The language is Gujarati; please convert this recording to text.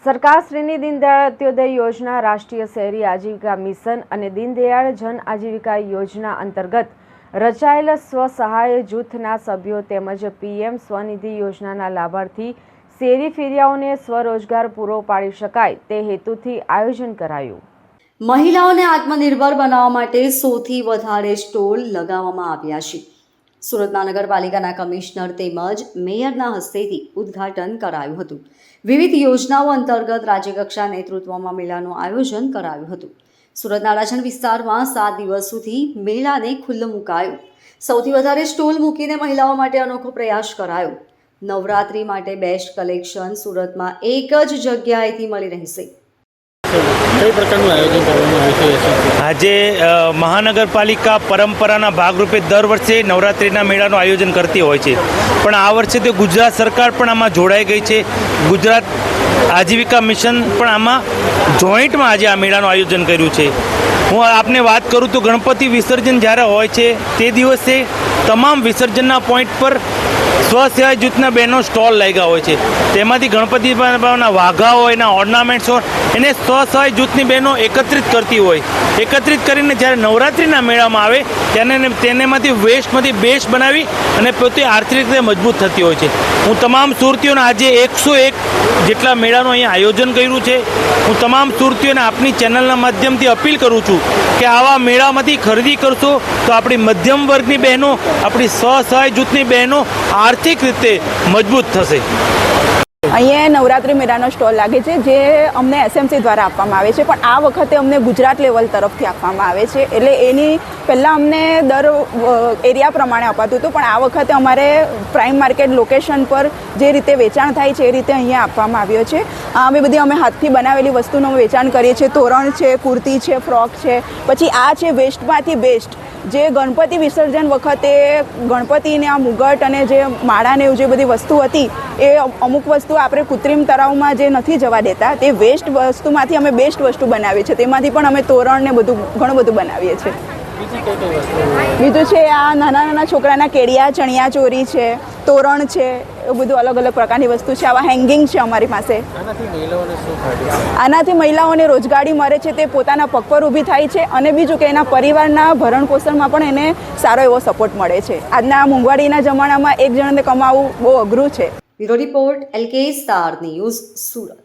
સરકારશ્રીની દીનદયાળ અંત્યોદય યોજના, રાષ્ટ્રીય શહેરી આજીવિકા મિશન અને દીનદયાળ જન આજીવિકા યોજના અંતર્ગત રચાયેલ સ્વસહાય જૂથના સભ્યો તેમજ પીએમ સ્વનિધિ યોજનાના લાભાર્થી શેરી ફેરિયાઓને સ્વરોજગાર પૂરો પાડી શકાય તે હેતુથી આયોજન કરાયું। મહિલાઓને આત્મનિર્ભર બનાવવા માટે સૌથી વધારે સ્ટોલ લગાવવામાં આવ્યા છે। સુરતના નગરપાલિકાના કમિશનર તેમજ મેયરના હસ્તેથી ઉદ્ઘાટન કરાયું હતું। વિવિધ યોજનાઓ અંતર્ગત રાજ્યકક્ષા નેતૃત્વમાં મેળાનું આયોજન કરાયું હતું। સુરતના અડાજણ વિસ્તારમાં 7 દિવસ સુધી મેળાને ખુલ્લો મુકાયો। સૌથી વધારે સ્ટોલ મૂકીને મહિલાઓ માટે અનોખો પ્રયાસ કરાયો। નવરાત્રી માટે બેસ્ટ કલેક્શન સુરતમાં એક જ જગ્યાએથી મળી રહેશે। કઈ પ્રકારનું આયોજન કરવામાં આવ્યું છે? આજે મહાનગરપાલિકા પરંપરાના ભાગરૂપે દર વર્ષે નવરાત્રિના મેળાનું આયોજન કરતી હોય છે, પણ આ વર્ષે તો ગુજરાત સરકાર પણ આમાં જોડાઈ ગઈ છે। ગુજરાત આજીવિકા મિશન પણ આમાં જોઈન્ટમાં આજે આ મેળાનું આયોજન કર્યું છે। હું આપને વાત કરું તો ગણપતિ વિસર્જન જ્યારે હોય છે તે દિવસે તમામ વિસર્જનના પોઈન્ટ પર સ્વસહાય જૂથના બહેનો સ્ટોલ લાગ્યા હોય છે। તેમાંથી ગણપતિ બાપાના વાઘા હોય, એના ઓર્નામેન્ટ્સ હોય, એને સ્વસહાય જૂથની બહેનો એકત્રિત કરતી હોય। એકત્રિત કરીને જ્યારે નવરાત્રિના મેળામાં આવે તેનેમાંથી વેસ્ટમાંથી બેસ્ટ બનાવી અને પોતે આર્થિક રીતે મજબૂત થતી હોય છે। હું તમામ સુરતીઓને આજે 101 જેટલા મેળાનું અહીંયા આયોજન કર્યું છે। હું તમામ સુરતીઓને આપની ચેનલના માધ્યમથી અપીલ કરું છું કે આવા મેળામાંથી ખરીદી કરશો તો આપણી મધ્યમ વર્ગની બહેનો, આપણી સ્વસહાય જૂથની બહેનો આર્થિક રીતે મજબૂત થશે। અહીંયા નવરાત્રિ મેળાનો સ્ટોલ લાગે છે, જે અમને એસએમસી દ્વારા આપવામાં આવે છે, પણ આ વખતે અમને ગુજરાત લેવલ તરફથી આપવામાં આવે છે। એટલે એની પહેલાં અમને દર એરિયા પ્રમાણે અપાતું હતું, પણ આ વખતે અમારે પ્રાઇમ માર્કેટ લોકેશન પર જે રીતે વેચાણ થાય છે એ રીતે અહીંયા આપવામાં આવ્યો છે। અમે હાથથી બનાવેલી વસ્તુનું વેચાણ કરીએ છીએ। તોરણ છે, કુર્તી છે, ફ્રોક છે, પછી આ છે વેસ્ટમાંથી બેસ્ટ, જે ગણપતિ વિસર્જન વખતે ગણપતિને આ મુગટ અને જે માળાને એવું જે બધી વસ્તુ હતી એ અમુક વસ્તુ આપણે કૃત્રિમ તળાવમાં જે નથી જવા દેતા, તે વેસ્ટ વસ્તુમાંથી અમે બેસ્ટ વસ્તુ બનાવીએ છીએ। તેમાંથી પણ અમે તોરણ ને બધું ઘણું બધું બનાવીએ છીએ। બીજું છે આ નાના છોકરાના કેડિયા, ચણિયા ચોરી છે, તોરણ છે, એવું બધું અલગ અલગ પ્રકારની વસ્તુ છે। આવા હેંગિંગ છે અમારી પાસે। આનાથી મહિલાઓને રોજગારી મળે છે, તે પોતાના પગ પર ઊભી થાય છે, અને બીજું કે એના પરિવારના ભરણ પોષણમાં પણ એને સારો એવો સપોર્ટ મળે છે। આજના મોંઘવારીના જમાનામાં એક જણાને કમાવવું બહુ અઘરું છે। Bureau report LK star news Surat.